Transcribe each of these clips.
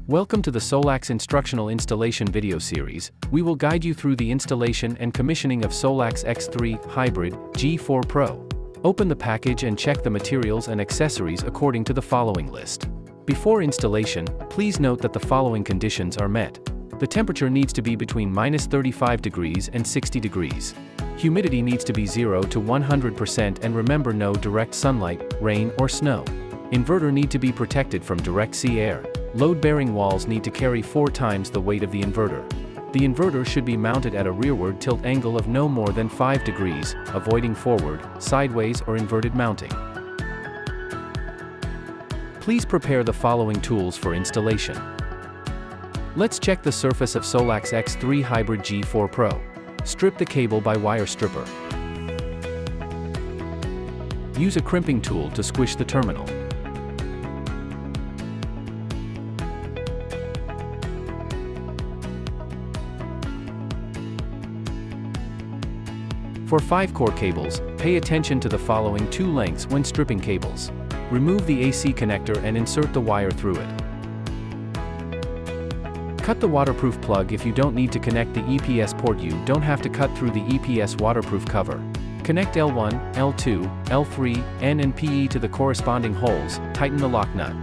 Welcome to the Solax instructional installation video series. We will guide you through the installation and commissioning of Solax X3 Hybrid G4 Pro. Open the package and check the materials and accessories according to the following list. Before installation, please note that the following conditions are met. The temperature needs to be between -35 degrees and 60 degrees. Humidity needs to be 0 to 100% and remember no direct sunlight, rain or snow. Inverter need to be protected from direct sea air. Load-bearing walls need to carry 4 times the weight of the inverter. The inverter should be mounted at a rearward tilt angle of no more than 5 degrees, avoiding forward, sideways or inverted mounting. Please prepare the following tools for installation. Let's check the surface of Solax X3 Hybrid G4 Pro. Strip the cable by wire stripper. Use a crimping tool to squish the terminal. For 5-core cables, pay attention to the following 2 lengths when stripping cables. Remove the AC connector and insert the wire through it. Cut the waterproof plug. If you don't need to connect the EPS port, you don't have to cut through the EPS waterproof cover. Connect L1, L2, L3, N and PE to the corresponding holes, tighten the lock nut.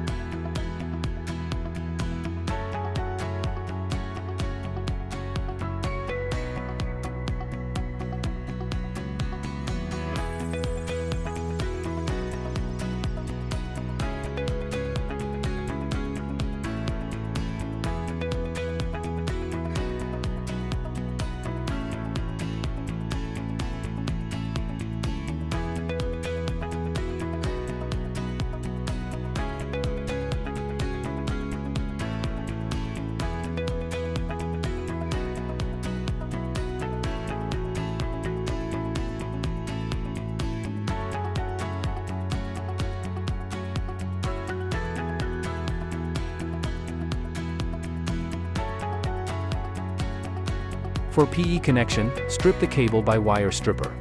For PE connection, strip the cable by wire stripper.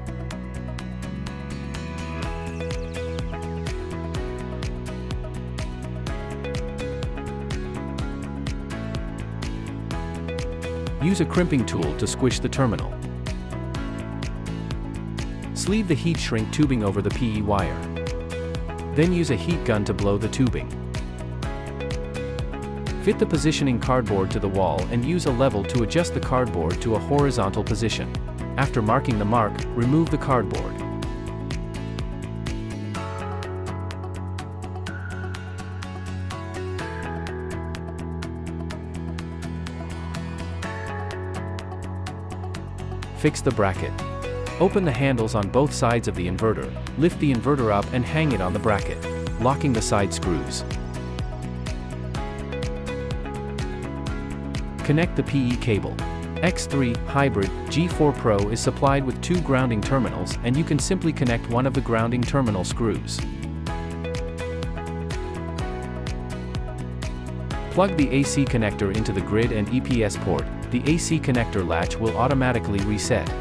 Use a crimping tool to squish the terminal. Sleeve the heat shrink tubing over the PE wire. Then use a heat gun to blow the tubing. Fit the positioning cardboard to the wall and use a level to adjust the cardboard to a horizontal position. After marking the mark, remove the cardboard. Fix the bracket. Open the handles on both sides of the inverter, lift the inverter up and hang it on the bracket, locking the side screws. Connect the PE cable. X3 Hybrid G4 Pro is supplied with 2 grounding terminals and you can simply connect one of the grounding terminal screws. Plug the AC connector into the grid and EPS port. The AC connector latch will automatically reset.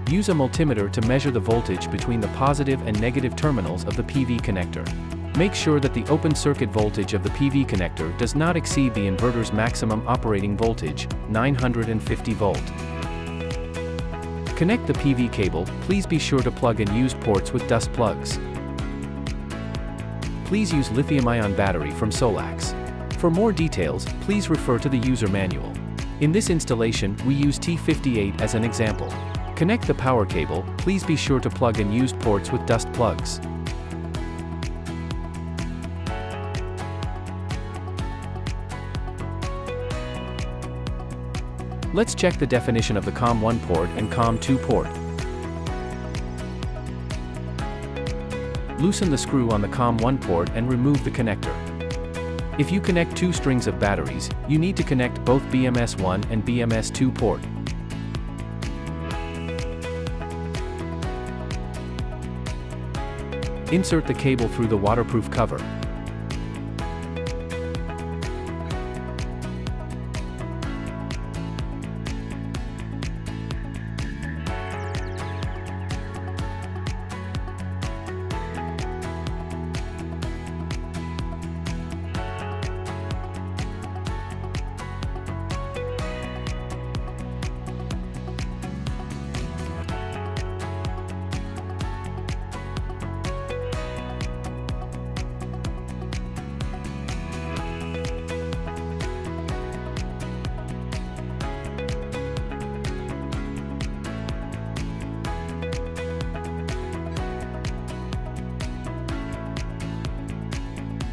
Use a multimeter to measure the voltage between the positive and negative terminals of the PV connector. Make sure that the open circuit voltage of the PV connector does not exceed the inverter's maximum operating voltage, 950 volt. Connect the PV cable. Please be sure to plug and use ports with dust plugs. Please use lithium-ion battery from Solax. For more details, please refer to the user manual. In this installation, we use T58 as an example. Connect the power cable. Please be sure to plug and use ports with dust plugs. Let's check the definition of the COM1 port and COM2 port. Loosen the screw on the COM1 port and remove the connector. If you connect 2 strings of batteries, you need to connect both BMS1 and BMS2 port. Insert the cable through the waterproof cover.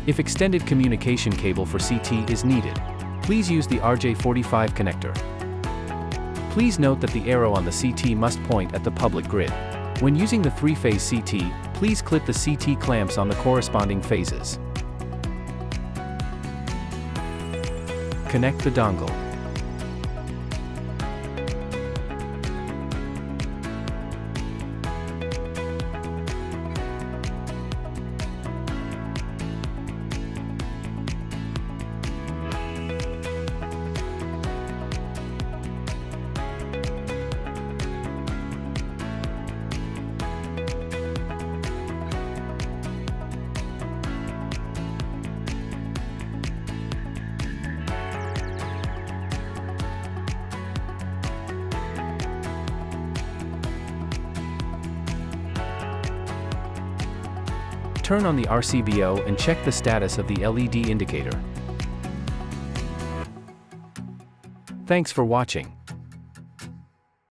If extended communication cable for CT is needed, please use the RJ45 connector. Please note that the arrow on the CT must point at the public grid. When using the 3-phase CT, please clip the CT clamps on the corresponding phases. Connect the dongle. Turn on the RCBO and check the status of the LED indicator. Thanks for watching.